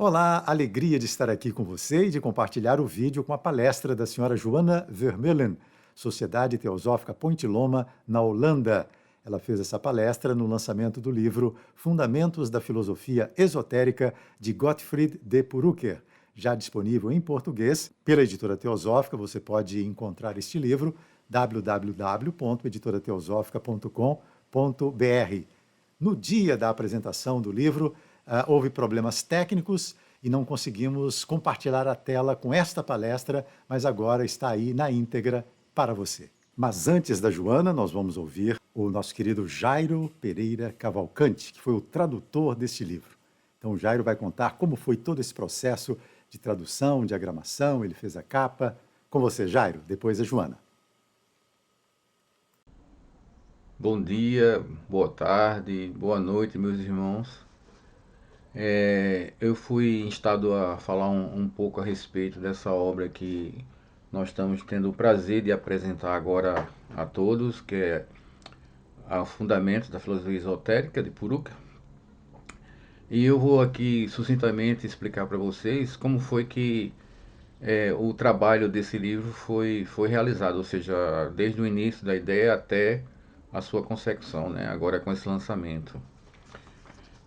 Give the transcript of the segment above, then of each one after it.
Olá, alegria de estar aqui com você e de compartilhar o vídeo com a palestra da senhora Johanna Vermeulen, Sociedade Teosófica Ponte Loma, na Holanda. Ela fez essa palestra no lançamento do livro Fundamentos da Filosofia Esotérica, de Gottfried de Purucker, já disponível em português pela Editora Teosófica. Você pode encontrar este livro www.editorateosófica.com.br. No dia da apresentação do livro, houve problemas técnicos e não conseguimos compartilhar a tela com esta palestra, mas agora está aí na íntegra para você. Mas antes da Johanna, nós vamos ouvir o nosso querido Jairo Pereira Cavalcanti, que foi o tradutor deste livro. Então o Jairo vai contar como foi todo esse processo de tradução, diagramação, ele fez a capa. Com você, Jairo, depois a Johanna. Bom dia, boa tarde, boa noite, meus irmãos. Eu fui instado a falar um pouco a respeito dessa obra que nós estamos tendo o prazer de apresentar agora a todos, que é a Fundamentos da Filosofia Esotérica, de Purucker. E eu vou aqui sucintamente explicar para vocês como foi que o trabalho desse livro foi realizado, ou seja, desde o início da ideia até a sua consecução, né? Agora com esse lançamento.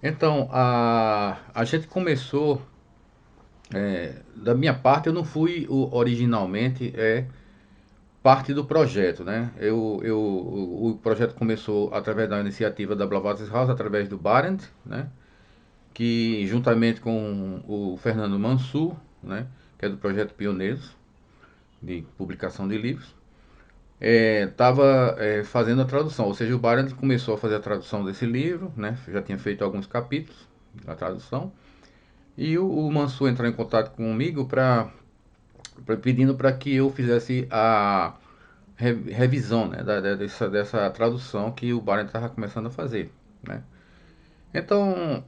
Então, a gente começou, da minha parte, eu não fui originalmente parte do projeto, né? O projeto começou através da iniciativa da Blavatsky House, através do Barent, né? Que juntamente com o Fernando Mansur, né? Que é do projeto Pioneiros, de publicação de livros, estava fazendo a tradução, ou seja, o Barent começou a fazer a tradução desse livro, né? Já tinha feito alguns capítulos da tradução, e o Mansur entrou em contato comigo pedindo para que eu fizesse a revisão, né, dessa tradução que o Barent estava começando a fazer, né? Então,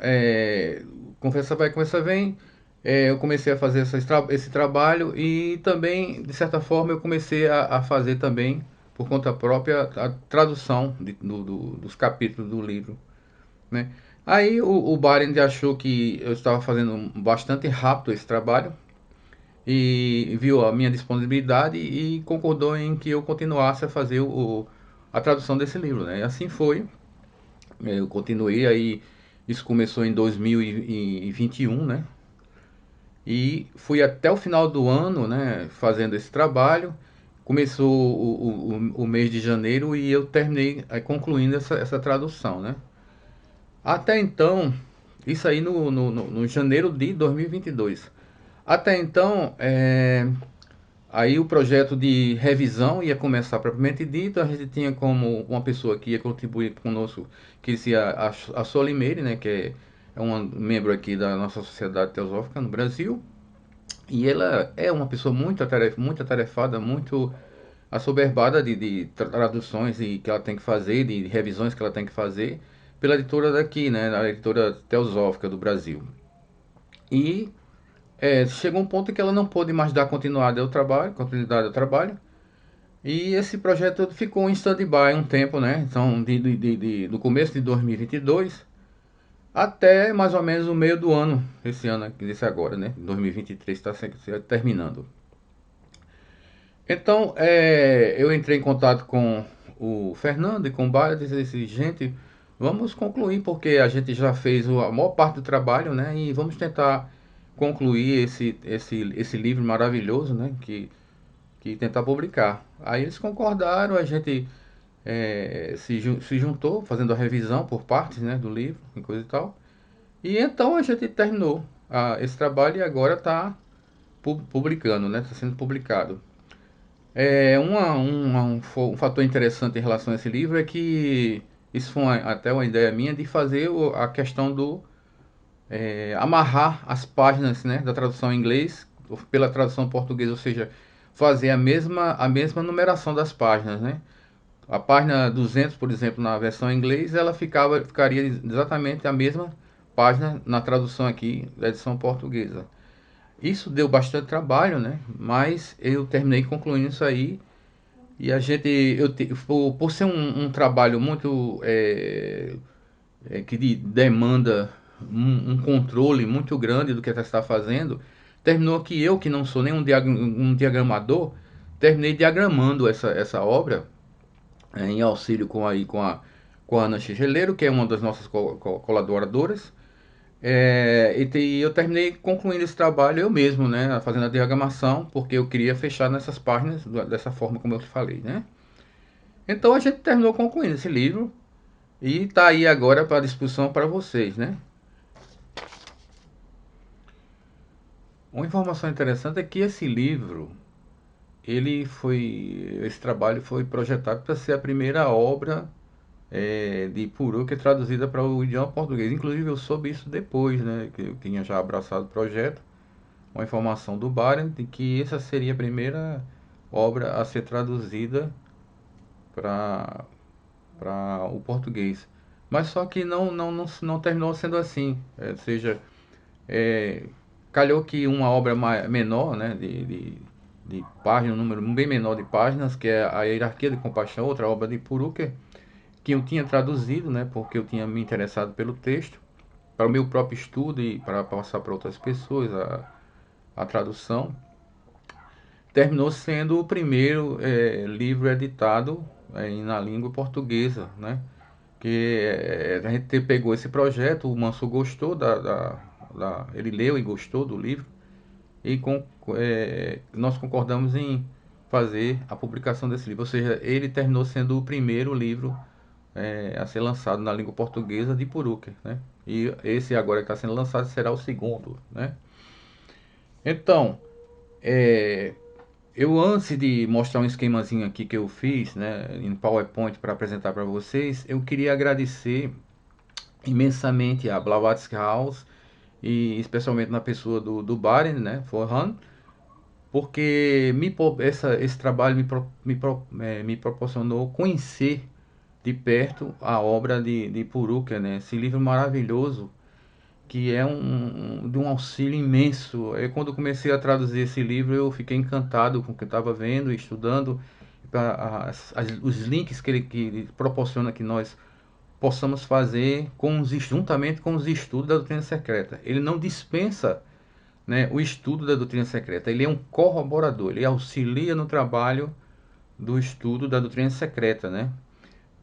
conversa vai, conversa vem, eu comecei a fazer esse trabalho e também, de certa forma, eu comecei a fazer também, por conta própria, a tradução dos capítulos do livro, né? Aí o Barend achou que eu estava fazendo bastante rápido esse trabalho e viu a minha disponibilidade e concordou em que eu continuasse a fazer a tradução desse livro, né? E assim foi, eu continuei aí, isso começou em 2021, né? E fui até o final do ano, né, fazendo esse trabalho. Começou o mês de janeiro e eu terminei concluindo essa tradução, né? Até então, isso aí no janeiro de 2022. Até então, aí o projeto de revisão ia começar propriamente dito. A gente tinha como uma pessoa que ia contribuir conosco, que seria a Solimeire, né, que é um membro aqui da nossa Sociedade Teosófica no Brasil. E ela é uma pessoa muito atarefada, muito assoberbada de traduções que ela tem que fazer, de revisões que ela tem que fazer, pela editora daqui, né, a editora Teosófica do Brasil. E chegou um ponto que ela não pôde mais dar continuidade ao trabalho, e esse projeto ficou em stand-by um tempo, né? Então, do começo de 2022 até mais ou menos o meio do ano, esse ano, desse agora, né? 2023 está terminando. Então, eu entrei em contato com o Fernando e com o Baia e disse, gente, vamos concluir, porque a gente já fez a maior parte do trabalho, né? E vamos tentar concluir esse livro maravilhoso, né? Que tentar publicar. Aí eles concordaram, a gente se juntou, fazendo a revisão por partes, né? Do livro e coisa e tal. E então a gente terminou esse trabalho e agora está publicando, né? Está sendo publicado. Um fator interessante em relação a esse livro é que isso foi até uma ideia minha de fazer a questão do amarrar as páginas, né, da tradução em inglês pela tradução portuguesa, ou seja, fazer a mesma numeração das páginas, né? A página 200, por exemplo, na versão em inglês, ela ficaria exatamente a mesma página na tradução aqui da edição portuguesa. Isso deu bastante trabalho, né? Mas eu terminei concluindo isso aí. E por ser um trabalho muito que demanda um controle muito grande do que você está fazendo, terminou que eu, que não sou nem um diagramador, terminei diagramando essa obra, em auxílio com a Ana Chigeleiro, que é uma das nossas colaboradoras. E eu terminei concluindo esse trabalho eu mesmo, né, fazendo a diagramação, porque eu queria fechar nessas páginas dessa forma como eu te falei, né. Então a gente terminou concluindo esse livro e está aí agora para discussão para vocês, né. Uma informação interessante é que esse trabalho foi projetado para ser a primeira obra de Puruca traduzida para o idioma português. Inclusive eu soube isso depois, né, que eu tinha já abraçado o projeto, uma informação do Barent de que essa seria a primeira obra a ser traduzida para o português. Mas só que não terminou sendo assim. Ou seja, é, calhou que uma obra menor, né, de páginas, um número bem menor de páginas, que é a Hierarquia de Compaixão, outra obra de Purucker, que eu tinha traduzido, né, porque eu tinha me interessado pelo texto, para o meu próprio estudo e para passar para outras pessoas a tradução, terminou sendo o primeiro livro editado na língua portuguesa, né? Que a gente pegou esse projeto, o Manso gostou ele leu e gostou do livro e nós concordamos em fazer a publicação desse livro, ou seja, ele terminou sendo o primeiro livro a ser lançado na língua portuguesa de Purucker, né? E esse agora que está sendo lançado será o segundo, né? Então, é, eu antes de mostrar um esquemazinho aqui que eu fiz, né, em PowerPoint para apresentar para vocês, eu queria agradecer imensamente a Blavatsky House e especialmente na pessoa do Baren, né, Forhan, porque esse trabalho me proporcionou conhecer de perto a obra de Purucker, né, esse livro maravilhoso que é de um auxílio imenso. Quando eu comecei a traduzir esse livro, eu fiquei encantado com o que eu estava vendo e estudando, os links que ele proporciona que nós possamos fazer juntamente com os estudos da doutrina secreta. Ele não dispensa, né, o estudo da doutrina secreta, ele é um corroborador, ele auxilia no trabalho do estudo da doutrina secreta, né?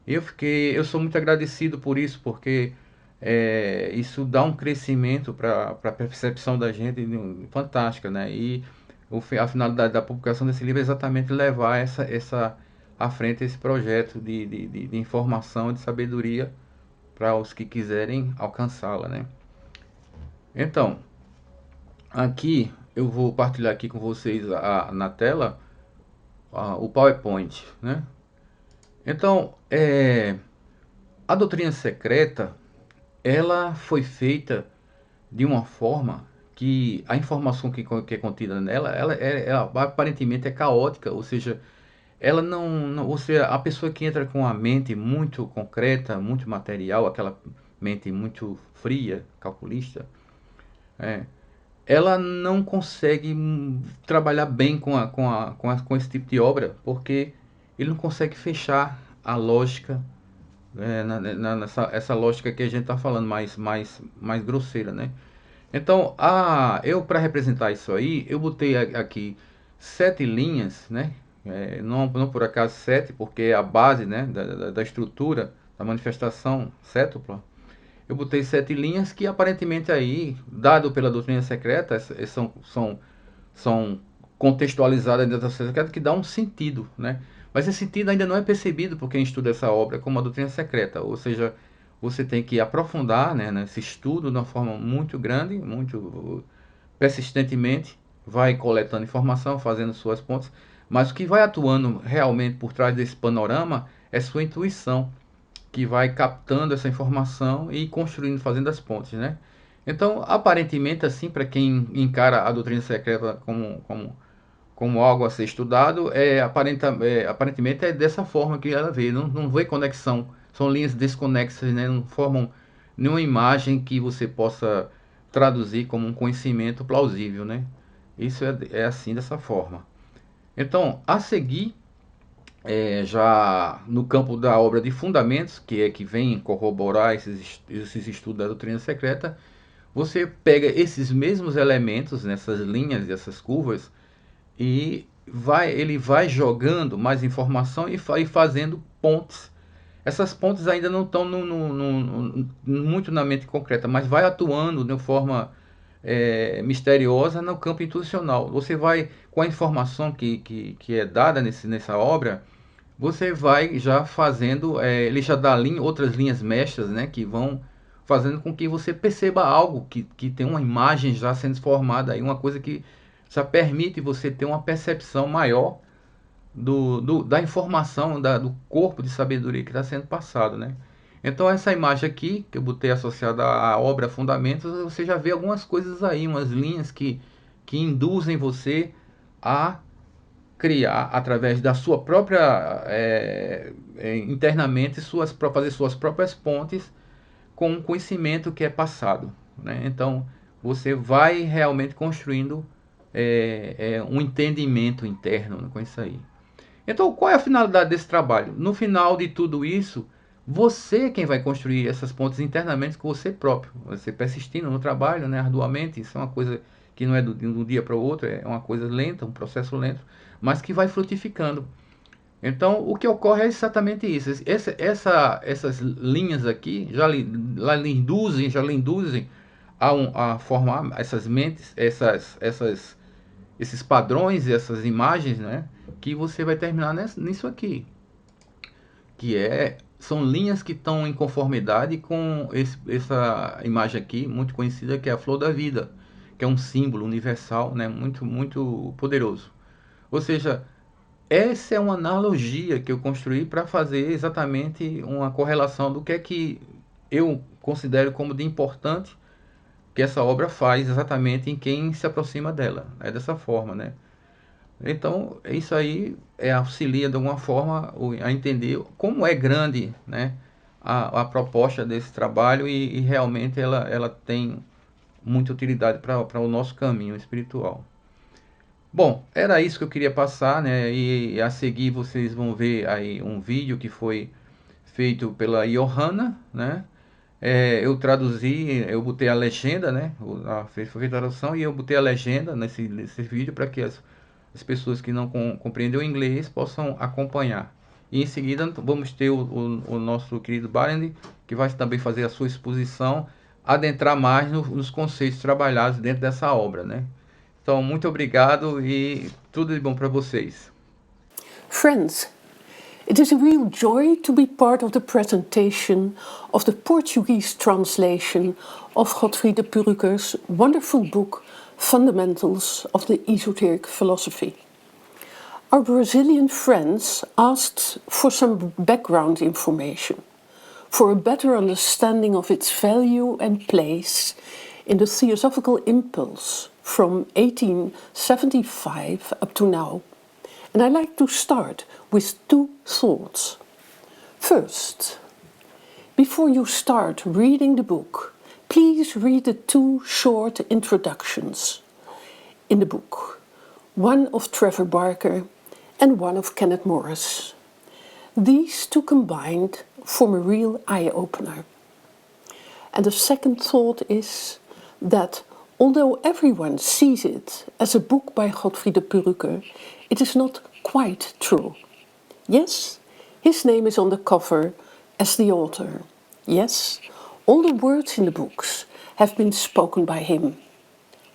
Eu sou muito agradecido por isso, porque isso dá um crescimento para a percepção da gente fantástica, né? E a finalidade da publicação desse livro é exatamente levar à frente esse projeto de informação e de sabedoria para os que quiserem alcançá-la, né? Então, aqui eu vou partilhar aqui com vocês na tela o PowerPoint, né? Então, a doutrina secreta ela foi feita de uma forma que a informação que é contida nela, ela aparentemente é caótica, ou seja, ela ou seja, a pessoa que entra com a mente muito concreta, muito material, aquela mente muito fria, calculista, é, ela não consegue trabalhar bem com esse tipo de obra, porque ele não consegue fechar a lógica nessa essa lógica que a gente está falando mais grosseira, né? Então, eu para representar isso aí, eu botei aqui 7 linhas, né? Não por acaso 7, porque é a base, né, da estrutura da manifestação sétupla. Eu botei 7 linhas que aparentemente aí, dado pela doutrina secreta, são contextualizadas dentro da doutrina secreta, que dá um sentido, né? Mas esse sentido ainda não é percebido por quem estuda essa obra como a doutrina secreta, ou seja, você tem que aprofundar, né, nesse estudo de uma forma muito grande, muito persistentemente, vai coletando informação, fazendo suas pontes, mas o que vai atuando realmente por trás desse panorama é sua intuição, que vai captando essa informação e construindo, fazendo as pontes, né? Então, aparentemente, assim, para quem encara a doutrina secreta como algo a ser estudado, aparentemente é dessa forma que ela vê, não vê conexão, são linhas desconexas, né? Não formam nenhuma imagem que você possa traduzir como um conhecimento plausível, né? Isso é assim, dessa forma. Então, a seguir, já no campo da obra de Fundamentos, que vem corroborar esses estudos da doutrina secreta, você pega esses mesmos elementos nessas linhas e essas curvas e ele vai jogando mais informação e fazendo pontes. Essas pontes ainda não estão muito na mente concreta, mas vai atuando de forma misteriosa no campo intuicional. Você vai, com a informação que é dada nessa obra, você vai já fazendo, ele já dá outras linhas mestras, né, que vão fazendo com que você perceba algo, que tem uma imagem já sendo formada, aí, uma coisa que já permite você ter uma percepção maior da informação, do corpo de sabedoria que está sendo passado, né? Então essa imagem aqui, que eu botei associada à obra Fundamentos, você já vê algumas coisas aí, umas linhas que induzem você a criar, através da sua própria, internamente, fazer suas próprias pontes com um conhecimento que é passado, né? Então você vai realmente construindo um entendimento interno com isso aí. Então, qual é a finalidade desse trabalho? No final de tudo isso, você é quem vai construir essas pontes internamente com você próprio. Você persistindo no trabalho, né, arduamente, isso é uma coisa que não é de um dia para o outro, é uma coisa lenta, um processo lento, mas que vai frutificando. Então, o que ocorre é exatamente isso. Essas linhas aqui já lhe induzem a formar essas mentes, esses padrões e essas imagens, né? Que você vai terminar nisso aqui, são linhas que estão em conformidade com essa imagem aqui, muito conhecida, que é a flor da vida, que é um símbolo universal, né? Muito, muito poderoso. Ou seja, essa é uma analogia que eu construí para fazer exatamente uma correlação do que é que eu considero como de importante que essa obra faz exatamente em quem se aproxima dela. É dessa forma, né? Então, isso aí auxilia de alguma forma a entender como é grande, né, a proposta desse trabalho e realmente ela tem muita utilidade para o nosso caminho espiritual. Bom, era isso que eu queria passar, né? E a seguir vocês vão ver aí um vídeo que foi feito pela Johanna, né? Eu traduzi, eu botei a legenda, né? Foi feita a tradução e eu botei a legenda nesse vídeo para que as pessoas que não compreendem o inglês possam acompanhar. E em seguida vamos ter o nosso querido Barend, que vai também fazer a sua exposição, adentrar mais nos conceitos trabalhados dentro dessa obra, né? Então, muito obrigado e tudo de bom para vocês. Friends, it is a real joy to be part of the presentation of the Portuguese translation of Gottfried de Purrucker's wonderful book Fundamentals of the Esoteric Philosophy. Our Brazilian friends asked for some background information, for a better understanding of its value and place in the theosophical impulse from 1875 up to now. And I like to start with two thoughts. First, before you start reading the book, please read the two short introductions in the book, one of Trevor Barker and one of Kenneth Morris. These two combined form a real eye-opener. And the second thought is that although everyone sees it as a book by Gottfried de Purrucker, it is not quite true. Yes, his name is on the cover as the author. Yes, all the words in the books have been spoken by him.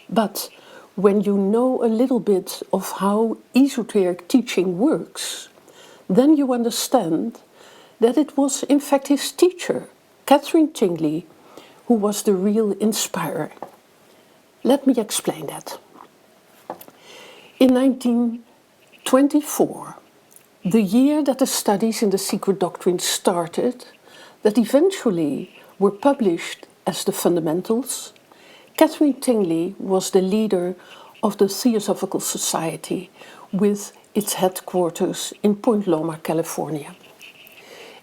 But when you know a little bit of how esoteric teaching works, then you understand that it was in fact his teacher, Catherine Tingley, who was the real inspirer. Let me explain that. In 1924, the year that the studies in the secret doctrine started, that eventually were published as the Fundamentals, Catherine Tingley was the leader of the Theosophical Society with its headquarters in Point Loma, California.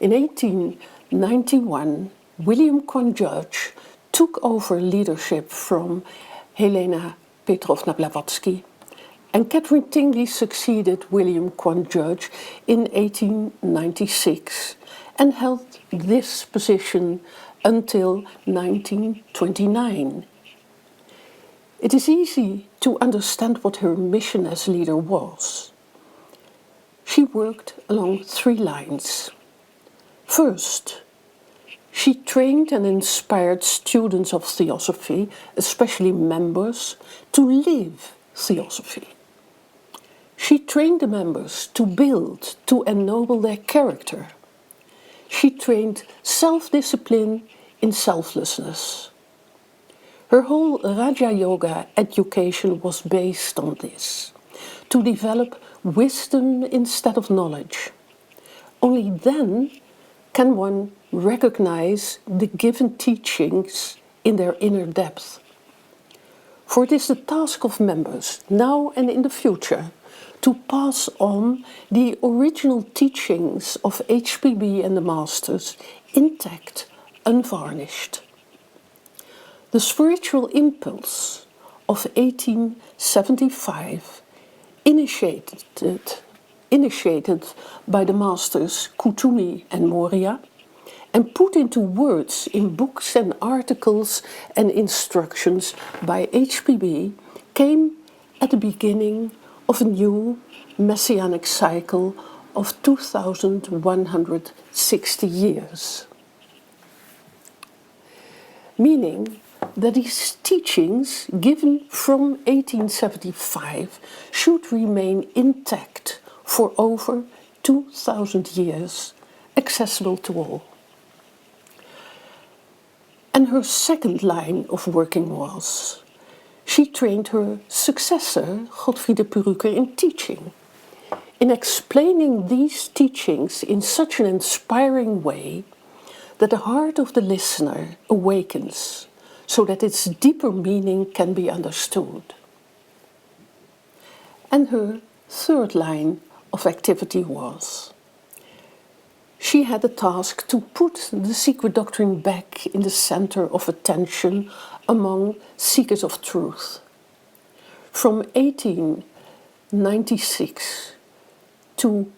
In 1891, William Conn Judge took over leadership from Helena Petrovna Blavatsky, and Catherine Tingley succeeded William Quan Judge in 1896 and held this position until 1929. It is easy to understand what her mission as leader was. She worked along 3 lines. First, she trained and inspired students of theosophy, especially members, to live theosophy. She trained the members to build, to ennoble their character. She trained self-discipline in selflessness. Her whole Raja Yoga education was based on this, to develop wisdom instead of knowledge. Only then can one recognize the given teachings in their inner depth. For it is the task of members, now and in the future, to pass on the original teachings of HPB and the Masters intact, unvarnished. The spiritual impulse of 1875, initiated by the Masters Kuthumi and Moria, and put into words in books and articles and instructions by HPB, came at the beginning of a new messianic cycle of 2160 years. Meaning that these teachings given from 1875 should remain intact for over 2000 years, accessible to all. And her second line of working was, she trained her successor, Godfried de Purucker, in teaching, in explaining these teachings in such an inspiring way that the heart of the listener awakens, so that its deeper meaning can be understood. And her third line of activity was, she had the task to put the secret doctrine back in the center of attention among seekers of truth. From 1896 to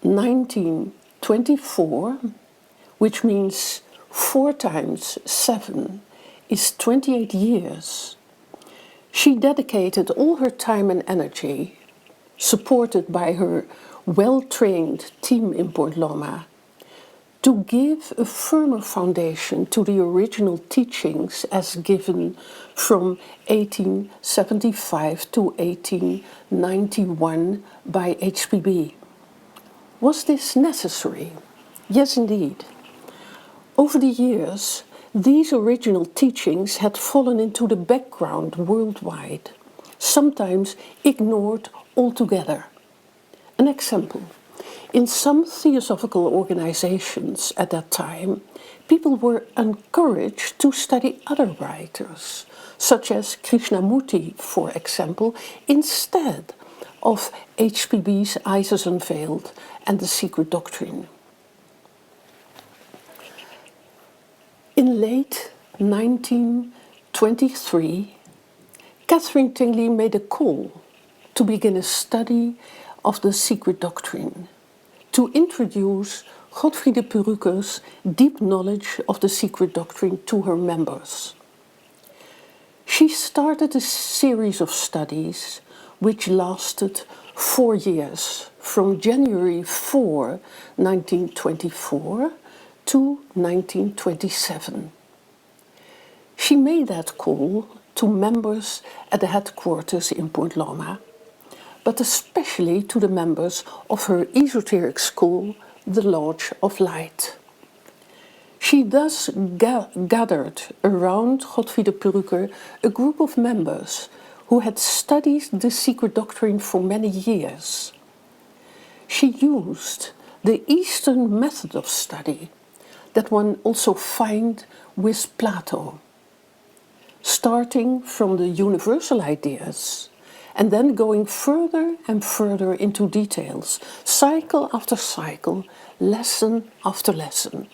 1924, which means 4 times 7 is 28 years, she dedicated all her time and energy, supported by her well-trained team in Port Loma, to give a firmer foundation to the original teachings as given from 1875 to 1891 by HPB. Was this necessary? Yes, indeed. Over the years, these original teachings had fallen into the background worldwide, sometimes ignored altogether. An example, in some theosophical organizations at that time, people were encouraged to study other writers, such as Krishnamurti, for example, instead of HPB's Isis Unveiled and the Secret Doctrine. In late 1923, Catherine Tingley made a call to begin a study of the Secret Doctrine, to introduce Godfried de Purucker's deep knowledge of the Secret Doctrine to her members. She started a series of studies which lasted 4 years, from January 4, 1924 to 1927. She made that call to members at the headquarters in Port Loma, but especially to the members of her esoteric school, the Lodge of Light. She thus gathered around Godfried de Purucker a group of members who had studied the Secret Doctrine for many years. She used the Eastern method of study that one also finds with Plato, starting from the universal ideas and then going further and further into details, cycle after cycle, lesson after lesson.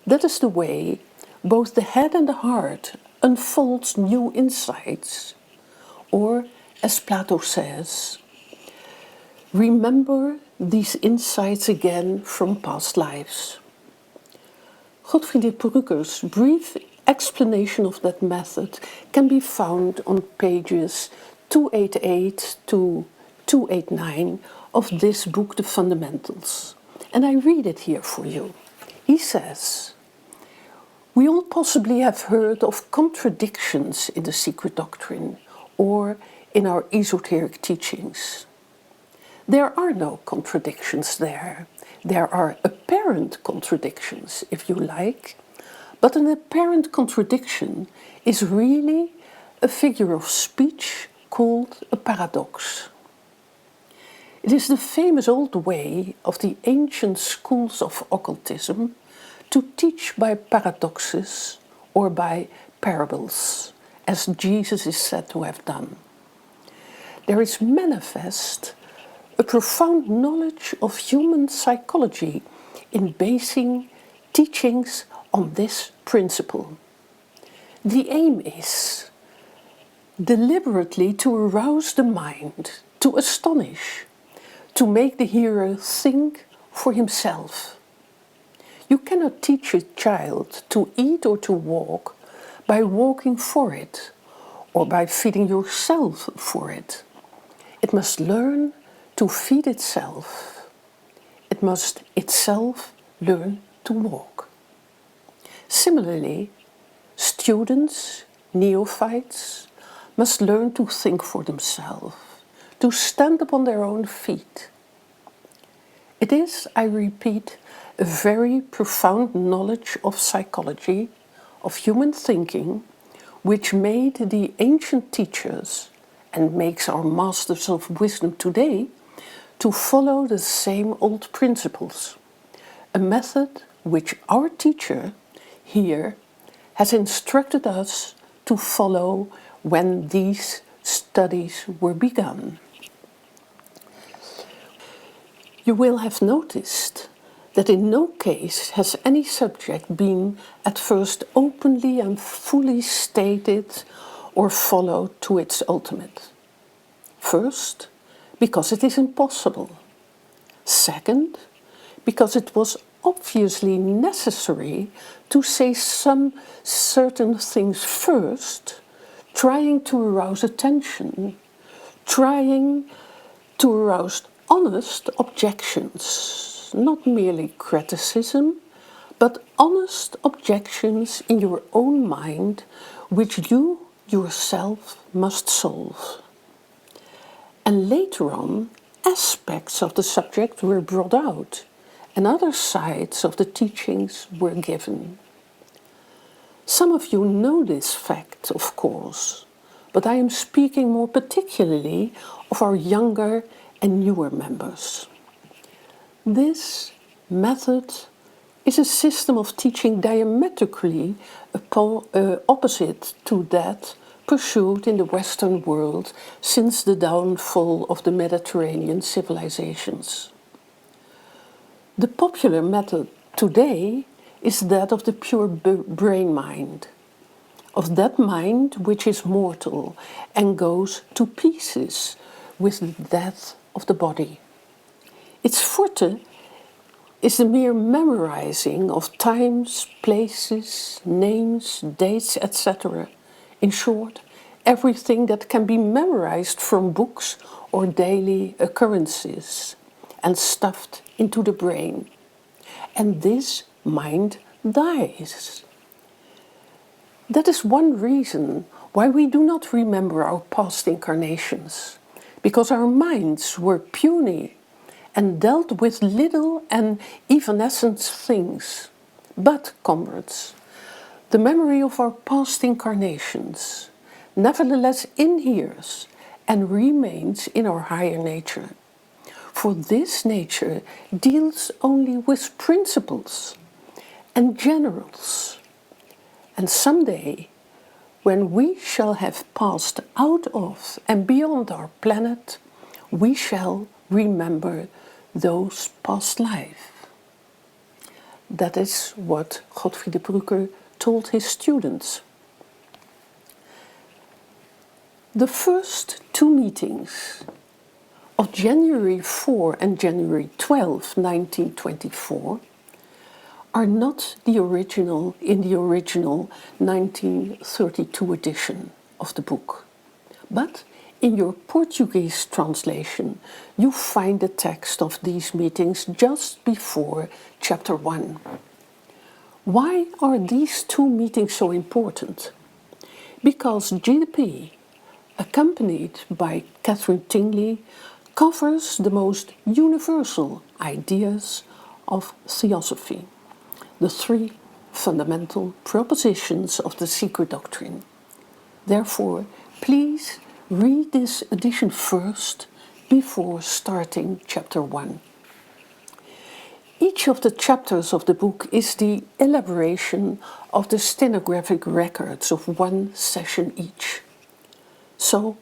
That is the way both the head and the heart unfolds new insights, or, as Plato says, remember these insights again from past lives. Godfried de Perukker's brief explanation of that method can be found on pages 288 to 289 of this book, The Fundamentals. And I read it here for you. He says, we all possibly have heard of contradictions in the secret doctrine or in our esoteric teachings. There are no contradictions there. There are apparent contradictions, if you like, but an apparent contradiction is really a figure of speech called a paradox. It is the famous old way of the ancient schools of occultism to teach by paradoxes or by parables, as Jesus is said to have done. There is manifest a profound knowledge of human psychology in basing teachings on this principle. The aim is deliberately to arouse the mind, to astonish, to make the hearer think for himself. You cannot teach a child to eat or to walk by walking for it or by feeding yourself for it. It must learn to feed itself. It must itself learn to walk. Similarly, students, neophytes, must learn to think for themselves, to stand upon their own feet. It is, I repeat, a very profound knowledge of psychology, of human thinking, which made the ancient teachers and makes our masters of wisdom today to follow the same old principles, a method which our teacher here has instructed us to follow when these studies were begun. You will have noticed that in no case has any subject been at first openly and fully stated or followed to its ultimate. First, because it is impossible. Second, because it was obviously necessary to say some certain things first, trying to arouse attention, trying to arouse honest objections, not merely criticism, but honest objections in your own mind, which you yourself must solve. And later on, aspects of the subject were brought out, and other sides of the teachings were given. Some of you know this fact, of course, but I am speaking more particularly of our younger and newer members. This method is a system of teaching diametrically opposite to that pursued in the Western world since the downfall of the Mediterranean civilizations. The popular method today is that of the pure brain mind, of that mind which is mortal and goes to pieces with the death of the body. Its forte is the mere memorizing of times, places, names, dates, etc. In short, everything that can be memorized from books or daily occurrences and stuffed into the brain. And this mind dies. That is one reason why we do not remember our past incarnations, because our minds were puny and dealt with little and evanescent things. But, comrades, the memory of our past incarnations nevertheless inheres and remains in our higher nature. For this nature deals only with principles and generals. And someday, when we shall have passed out of and beyond our planet, we shall remember those past lives. That is what Godfried de Perücker told his students. The first two meetings of January 4 and January 12, 1924, are not the original in the original 1932 edition of the book, but in your Portuguese translation you find the text of these meetings just before chapter 1. Why are these two meetings so important? Because GDP, accompanied by Catherine Tingley, covers the most universal ideas of theosophy, the three fundamental propositions of the secret doctrine. Therefore, please read this edition first before starting chapter 1. Each of the chapters of the book is the elaboration of the stenographic records of one session each. So,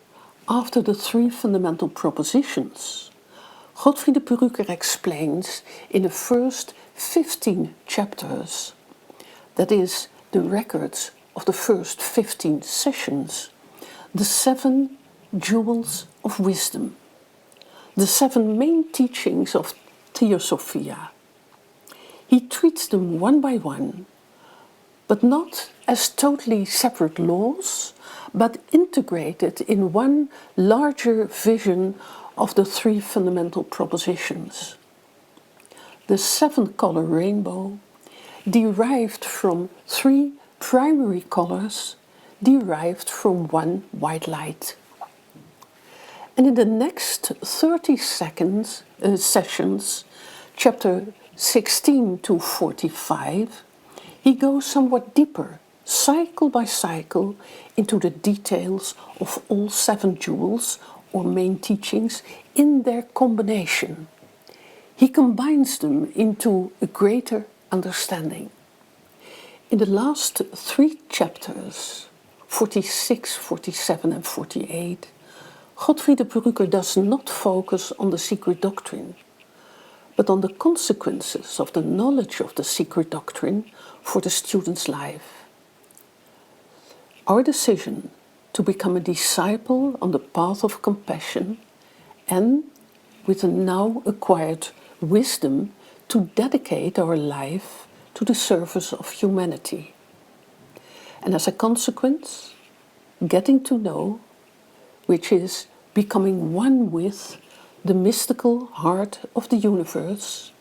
after the three fundamental propositions, Godfried de Perucker explains in the first 15 chapters, that is, the records of the first 15 sessions, the 7 jewels of wisdom, the 7 main teachings of Theosophia. He treats them one by one, but not as totally separate laws, but integrated in one larger vision of the three fundamental propositions. The 7-color rainbow, derived from 3 primary colors, derived from one white light. And in the next 30 sessions, chapter 16 to 45, he goes somewhat deeper, cycle by cycle, into the details of all 7 jewels or main teachings in their combination. He combines them into a greater understanding. In the last 3 chapters, 46, 47 and 48, Godfried de Perucker does not focus on the secret doctrine, but on the consequences of the knowledge of the secret doctrine for the student's life. Our decision to become a disciple on the path of compassion and, with the now acquired wisdom, to dedicate our life to the service of humanity. And as a consequence, getting to know, which is becoming one with the mystical heart of the universe,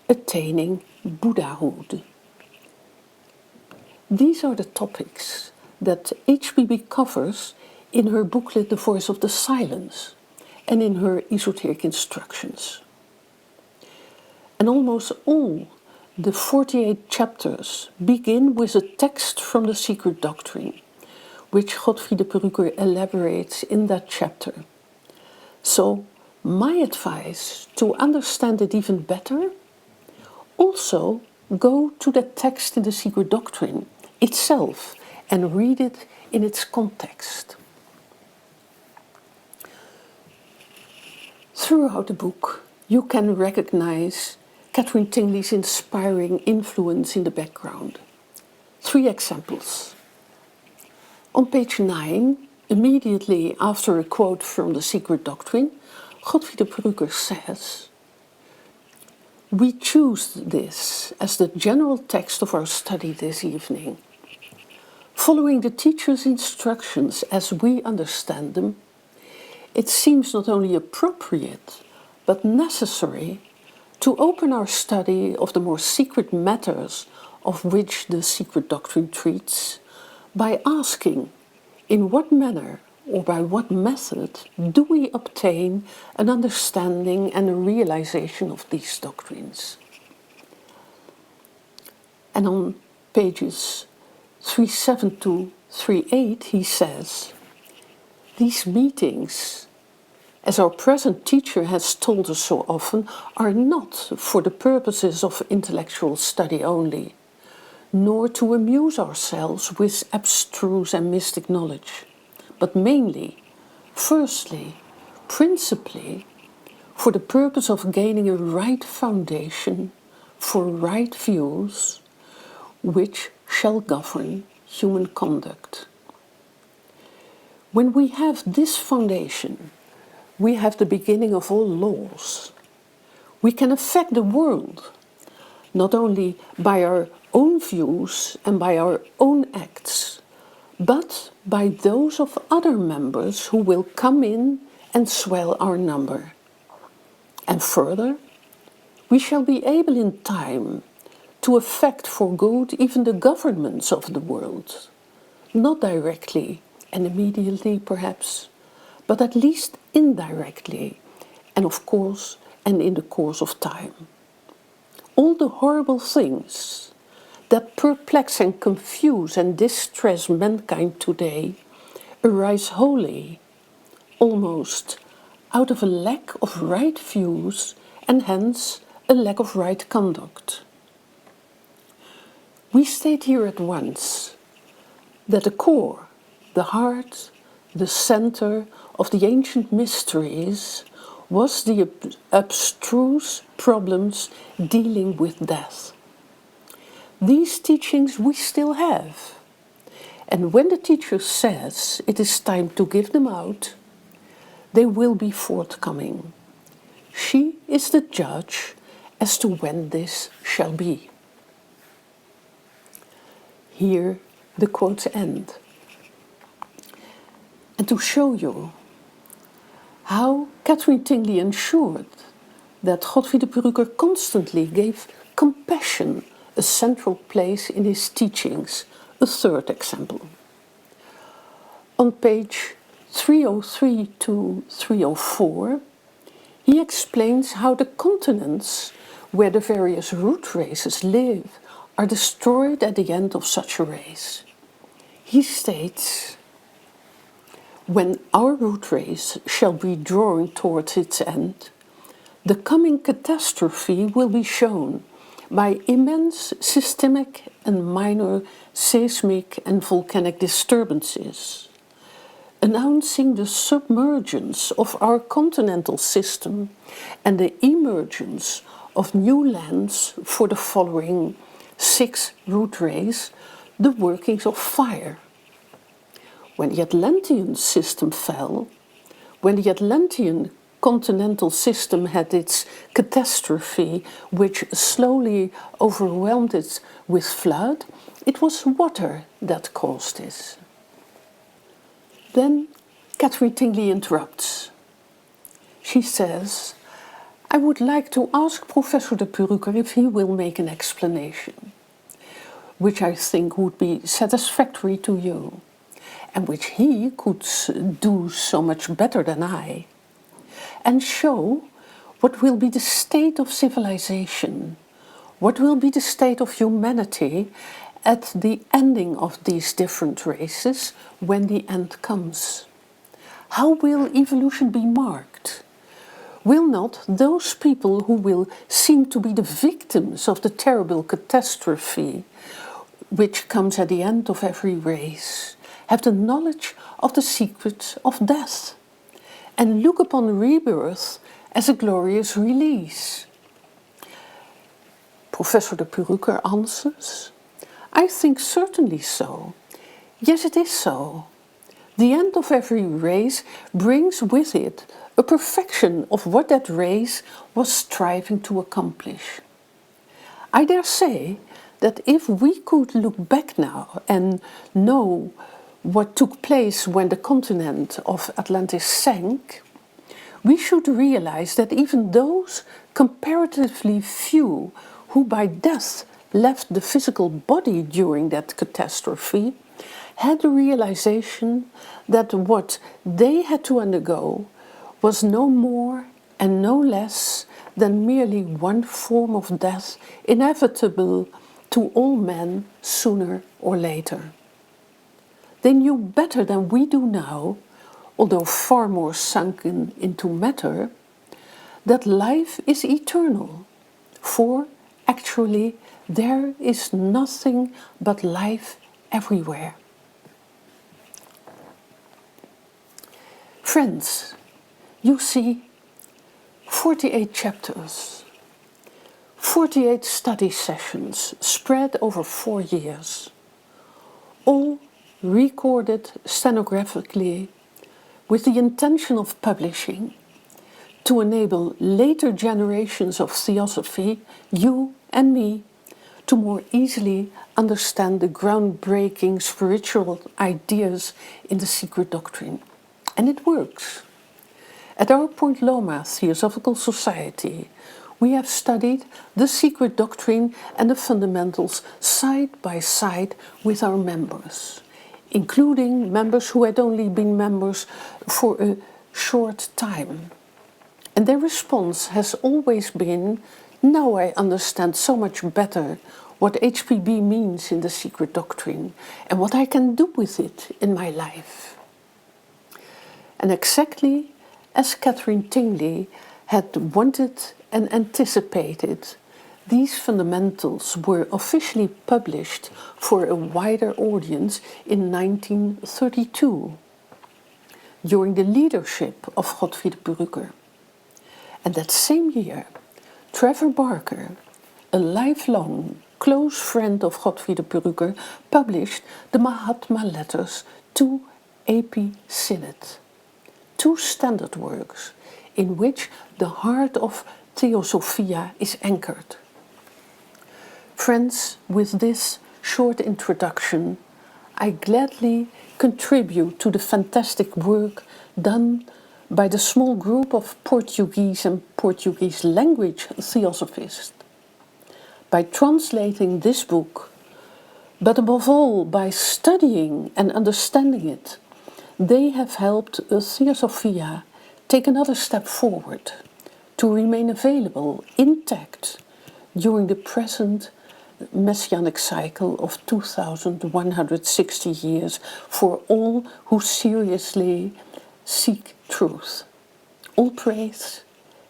attaining Buddhahood. These are the topics that HBB covers in her booklet The Voice of the Silence and in her esoteric instructions. And almost all the 48 chapters begin with a text from the secret doctrine, which Godfried de Perucker elaborates in that chapter. So, my advice to understand it even better, also go to the text in the secret doctrine itself and read it in its context. Throughout the book, you can recognize Catherine Tingley's inspiring influence in the background. 3 examples. On page 9, immediately after a quote from the secret doctrine, Godfried de Perucker says, "We choose this as the general text of our study this evening. Following the teacher's instructions as we understand them, it seems not only appropriate but necessary to open our study of the more secret matters of which the secret doctrine treats by asking in what manner or by what method do we obtain an understanding and a realization of these doctrines." And on pages 37 to 38 he says, "These meetings, as our present teacher has told us so often, are not for the purposes of intellectual study only, nor to amuse ourselves with abstruse and mystic knowledge, but mainly, firstly, principally, for the purpose of gaining a right foundation for right views, which shall govern human conduct. When we have this foundation, we have the beginning of all laws. We can affect the world, not only by our own views and by our own acts, but by those of other members who will come in and swell our number. And further, we shall be able in time to affect for good even the governments of the world, not directly and immediately perhaps, but at least indirectly, and of course, and in the course of time. All the horrible things that perplex and confuse and distress mankind today arise wholly, almost, out of a lack of right views and hence a lack of right conduct. We state here at once that the core, the heart, the center of the ancient mysteries was the abstruse problems dealing with death. These teachings we still have, and when the teacher says it is time to give them out, they will be forthcoming. She is the judge as to when this shall be. Here the quotes end. And to show you how Catherine Tingley ensured that Godfried de Perrucker constantly gave compassion a central place in his teachings, a third example. On page 303 to 304, he explains how the continents where the various root races live are destroyed at the end of such a race. He states, when our root race shall be drawing towards its end, the coming catastrophe will be shown by immense systemic and minor seismic and volcanic disturbances, announcing the submergence of our continental system and the emergence of new lands for the following 6 root rays, the workings of fire. When the Atlantean system fell, when the Atlantean continental system had its catastrophe, which slowly overwhelmed it with flood, it was water that caused this. Then Catherine Tingley interrupts. She says, I would like to ask Professor de Perrucker if he will make an explanation, which I think would be satisfactory to you, and which he could do so much better than I, and show what will be the state of civilization, what will be the state of humanity at the ending of these different races when the end comes. How will evolution be marked? Will not those people who will seem to be the victims of the terrible catastrophe which comes at the end of every race have the knowledge of the secret of death and look upon rebirth as a glorious release? Professor de Perrucker answers, I think certainly so. Yes, it is so. The end of every race brings with it a perfection of what that race was striving to accomplish. I dare say that if we could look back now and know what took place when the continent of Atlantis sank, we should realize that even those comparatively few who by death left the physical body during that catastrophe had the realization that what they had to undergo was no more and no less than merely one form of death inevitable to all men sooner or later. They knew better than we do now, although far more sunken into matter, that life is eternal, for actually there is nothing but life everywhere. Friends, you see, 48 chapters, 48 study sessions spread over 4 years, all recorded stenographically with the intention of publishing, to enable later generations of theosophy, you and me, to more easily understand the groundbreaking spiritual ideas in the secret doctrine. And it works. At our Point Loma Theosophical Society, we have studied the secret doctrine and the fundamentals side by side with our members, including members who had only been members for a short time. And their response has always been, now I understand so much better what HPB means in the secret doctrine and what I can do with it in my life. And exactly as Catherine Tingley had wanted and anticipated, these fundamentals were officially published for a wider audience in 1932, during the leadership of Gottfried Brücker. And that same year, Trevor Barker, a lifelong close friend of Gottfried Brücker, published the Mahatma Letters to AP Synod, 2 standard works in which the heart of Theosofia is anchored. Friends, with this short introduction, I gladly contribute to the fantastic work done by the small group of Portuguese and Portuguese language theosophists. By translating this book, but above all by studying and understanding it, they have helped Theosophia take another step forward to remain available intact during the present messianic cycle of 2160 years for all who seriously seek truth. All praise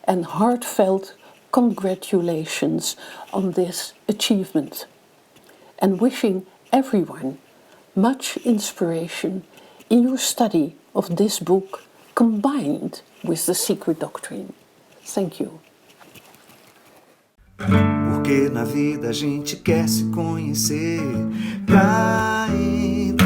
and heartfelt congratulations on this achievement, and wishing everyone much inspiration in your study of this book combined with the secret doctrine. Thank you. Porque na vida a gente quer se conhecer, cá entre